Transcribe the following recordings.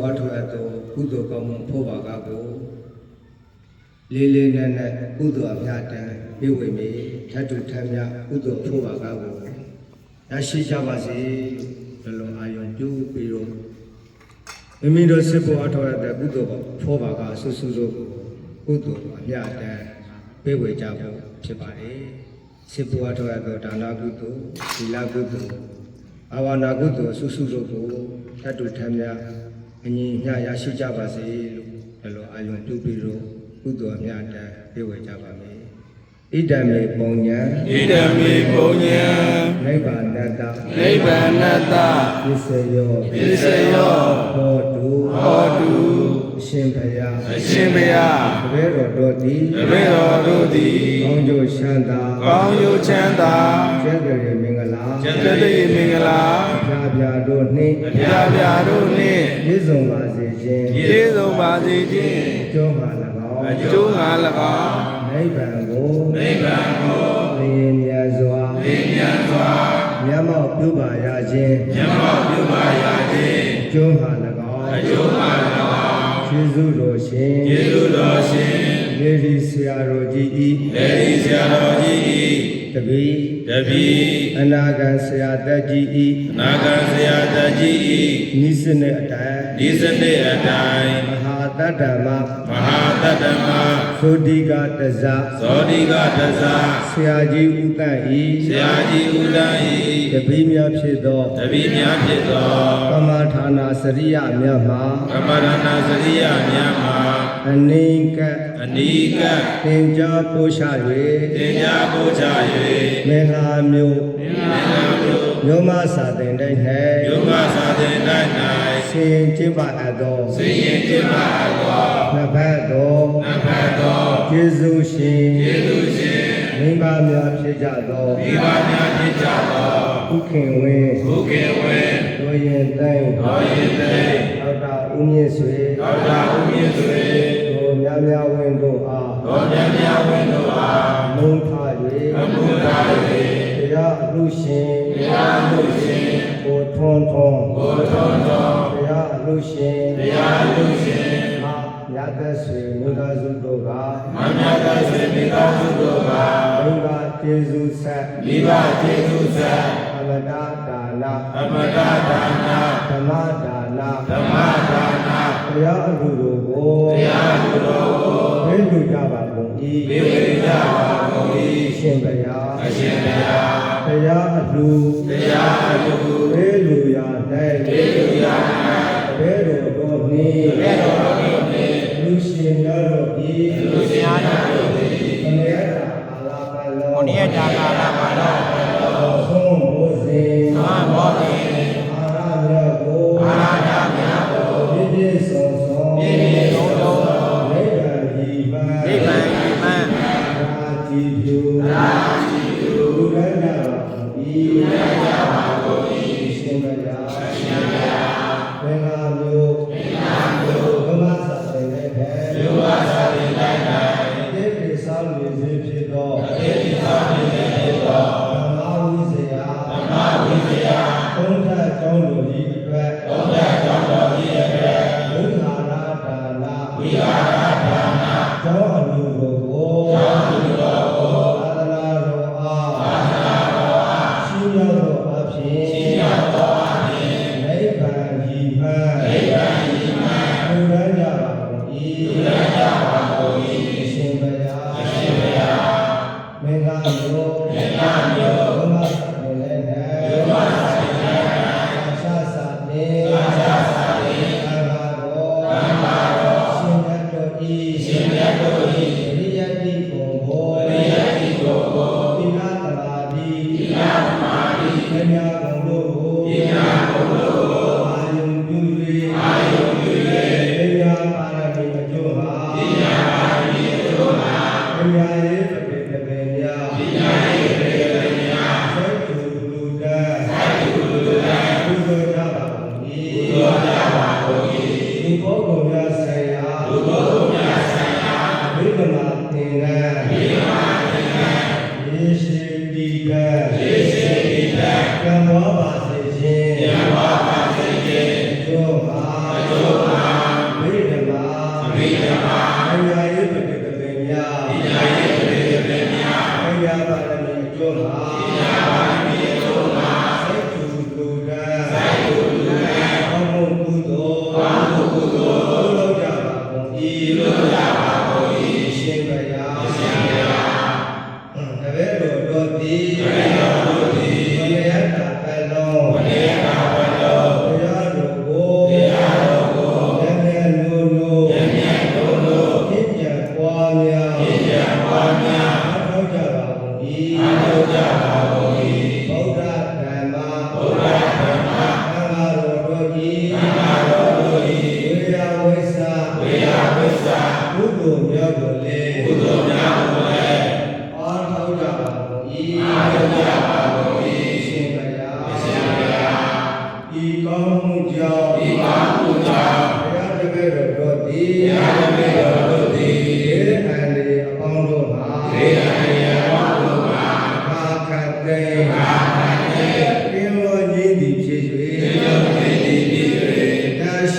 ဘာထရတော့ကုသိုလ်ကောင်းမှုဖို့ပါကကိုလေးလေးနက်နက်ကုသိုလ်အမြတ်တမ်းပြေဝေမီထတ်တူထမ်းမြကုသိုလ်ဖို့ပါကကိုရရှိကြပါစေဘလုံးအာယုံပြုပြီးတော့မိမိတို့စစ်ဖို့အထောက်အတဲ့ကုသိုလ်ဖို့ပါကဆုစုတို့ကုသိုလ်အမြတ်တမ်းပြေဝေကြဖို့ဖြစ်ပါတယ်စစ်ဖို့အထောက်အတဲ့ဒါနကုသိုလ်သီလကုသိုလ်အာဝါနာကုသိုလ်ဆုစုတို့ကိုထတ်တူထမ်းမြအညီမျှရရှိကြပါစေလို့ဘယ်လိုအာယုံပြုပြီးတော့ကုသိုလ်အမြတ်တမ်းပြေဝေကြပါမယ်ဣဒံမေပုံညာနိဗ္ဗာန်တ္တပစ္စယောဟောတုအရှင်ဘုရားတပည့်တော်တို့သည်ကောင်းကျိုးချမ်းသာကျက်ကြရေမင်္ဂလာပြာတို့နှင့်ပြည့်စုံပါစေခြင်းကျိုးမှာ၎င်းနိဗ္ဗာန်ကိုလင်းမြတ်စွာမျက်မှောက်ပြုပါရခြင်းကျိုးမှာ၎င်းကျေးဇူးတော်ရှင်လေဒီဆရာတော်ကြီးဤတပည့်အနာဂံဆရာတကြီးဤနိစ္စနဲ့အတိုင်းမဟာတတ္တမသောတိကတဇဆရာကြီးဥတ္တဤတပည့်များဖြစ်သောကမ္မထာနာစရိယများမှာအနိကသင်ကြားပို့ချ၍မင်္ဂလာမျိုးမြို့မစာတင်တိုင်း၌ဆင်ကျင့်ပါအပ်သောနှစ်ဖက်သောကျေးဇူးရှင်မိဘများဖြစ်ကြသောဥခင်ဝင်းတို့ရင်သိမ့်ဒေါက်တာဦးမြင့်ဆွေတို့များဝင်းတို့အားမုန်းထား၍တရားအမှုရှင်ကိုထွန်းတရားအမှုရှင်မြတ်သက်ဆွေမိသားစုတို့ကမိဘကျေးဇူးဆက်အမတဒါနဓမ္မဒါနတရားအမှုတို့ကိုဝိလူကြပါကုန်၏ရှင်ဘုရားတရားအလူဝိလူရာ၌ဘယ်တော်တော်နှင့်လူရှင်တော်၏အမြဲတမ်းအာလာပါလောသုံးဖို့စဉ်အာရမြတ်ကိုပြည့်စုံနိဗ္ဗာန်ဤပန်းရာကြည်ပြုလူရဏဤရှင်ဘုရားဘင်္ဂါမျိုးဘမသစေတဲ့တေပိသာလူစေဖြစ်သော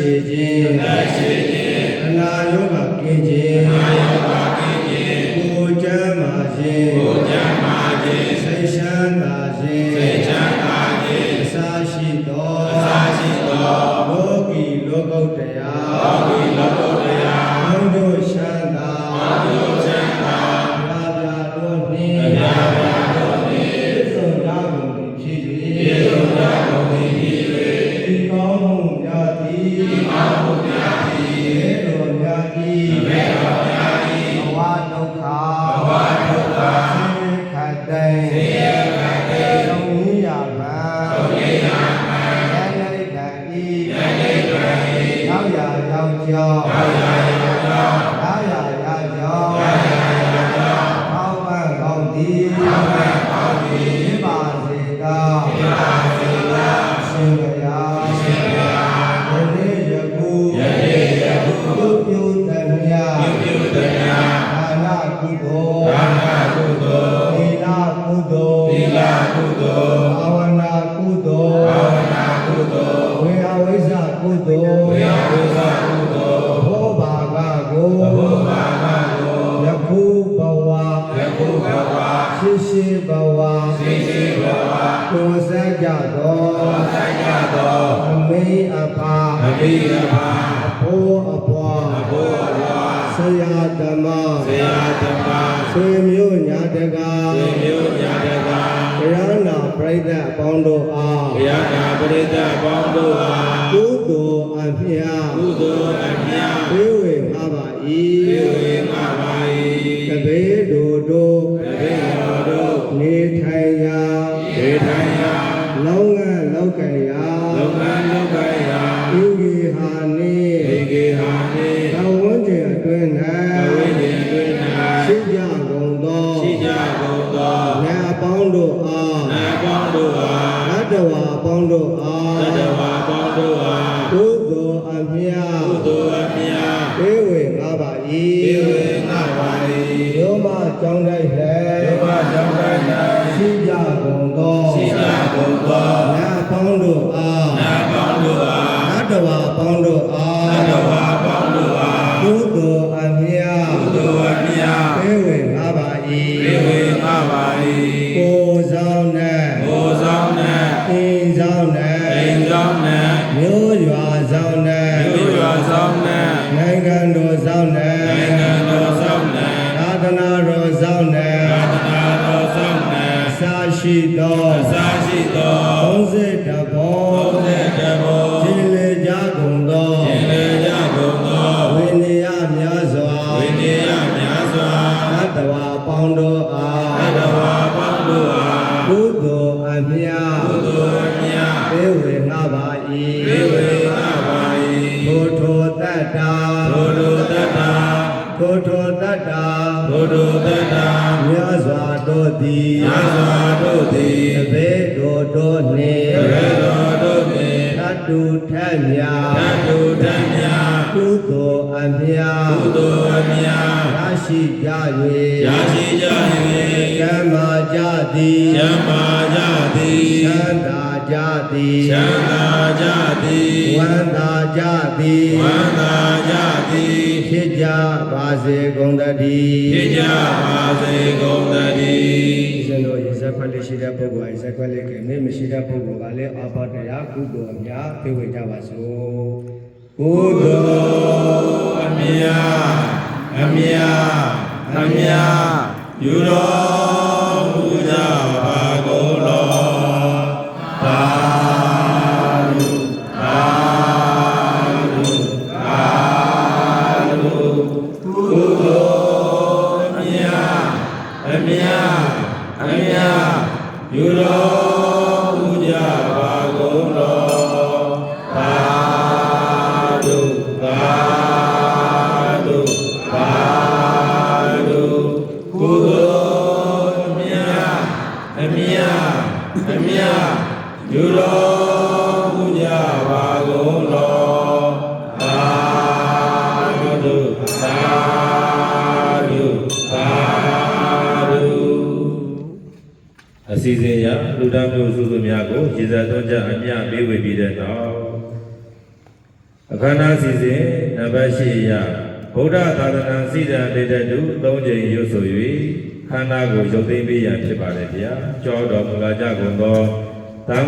ရှိခြင်းအနာရောဂါကင်းခြင်းကိုယ်ကျမ်းမာခြင်းစိတ်ချမ်းသာခြင်းအစာရှိသောလောကီလောကုတ္တရာဘုံတို့ချမ်းသာပြာတော်နှင့်ပြည့်စုံကြကုန်ဖြစ်၍ဒီကောင်းမှုများသည်ဘေးတော်များ၏ဘဝဒုက္ခဆင်းရဲခတ်သိမ်းသုံးရမှဉာဏ်လိကံဤရောက်ရာရောက်ကြောင်းလာရာရကြောင်းအောက်ပန်းကောင်းသည်ဖြစ်ပါစေသောရှင်ဘုရားယနေ့ယခုပြုတည်းများဒါနကုသိုလ်သီလကုသိုလ်ဘာဝနာကုသိုလ်ဝေအဝိဇ္ဇကုသိုလ်ဘောဘာဂကိုယခုဘဝရှိဘဝကိုယ်ဆက်ကြသောအမိအဖအဖိုးအဖွာဆရာဓမ္မဆွေမျိုးညာတကာတရားနာပရိသတ်အပေါင်းတို့အားကုသိုလ်အမြတ်ပေးဝေငါပါ၏တပည့်တို့နေထိုင်ရာလောကလောကရာဤဂေဟာနေဘဝဉ္ဇဉ်အတွင်း၌ရှိကြကုန်သောနတ်အပေါင်းတို့အားနတ်တော်အပေါင်းတို့အားကုသိုလ်အမြတ်ပေးဝေငါပါ၏ယောမကြောင်းတိုက်ရှိကြကုန်သောနတ်အပေါင်းတို့အားနတ်တော်အပေါင်းတို့အားကုသိုလ်အမြတ်ပေးဝေငါပါ၏ကိုယ်ဆောင်နဲ့အိမ်ဆောင်နဲ့မြို့ရွာဆောင်နဲ့နိုင်ငံတော်ဆောင်နဲ့သာသနာတော်ဆောင်နဲ့စာရှိသော30ဘောခြေလေကြကုန်သောဝိနည်းများစွာသတ္တဝါပေါင်းတို့အားကုသိုလ်အမြတ်ပေးဝေငါပါ၏ထိုတတ္တာမြတ်စွာတို့သည်တပည့်တို့နှင့်သတ္တုထက်မြတ်ကုသိုလ်အမြတ်ရရှိကြ၍ကျမ်းမာကြသည်ချမ်းသာကြသည်ဝမ်းသာကြသည်ဖြစ်ကြပါစေကုန်သတည်းရှင်တို့ရေစက်ခွက်လေးရှိတဲ့ပုဂ္ဂိုလ်ရေစက်ခွက်လေးကနေမရှိတဲ့ပုဂ္ဂိုလ်ကလည်းအဘတရားကုသိုလ်အများပြေဝေကြပါစို့ကုသိုလ်အမြတ်ယူတော်မူကြပါကုန်လောသာကုသိုလ်အမြတ်ယူတော်မူကြပါကုန်လောသာကုသိုလ်အမြတ်ယူတော်မူကြပါကုန်လောအစီအစဉ်အရလူသားမျိုးစုစုများကိုရေစက်သွန်းကြအမြပေးဝေပြီးတဲ့နောက် အခမ်းအနားစီစဉ်နံပါတ်8အရဗုဒ္ဓသာသနာစိတံတေတတု3ကြိမ်ရွတ်ဆို၍ခန္ဓာကိုရုပ်သိမ်းပေးရန်ဖြစ်ပါတယ်ဗျာကြောတော်မူလာကြကုန်သော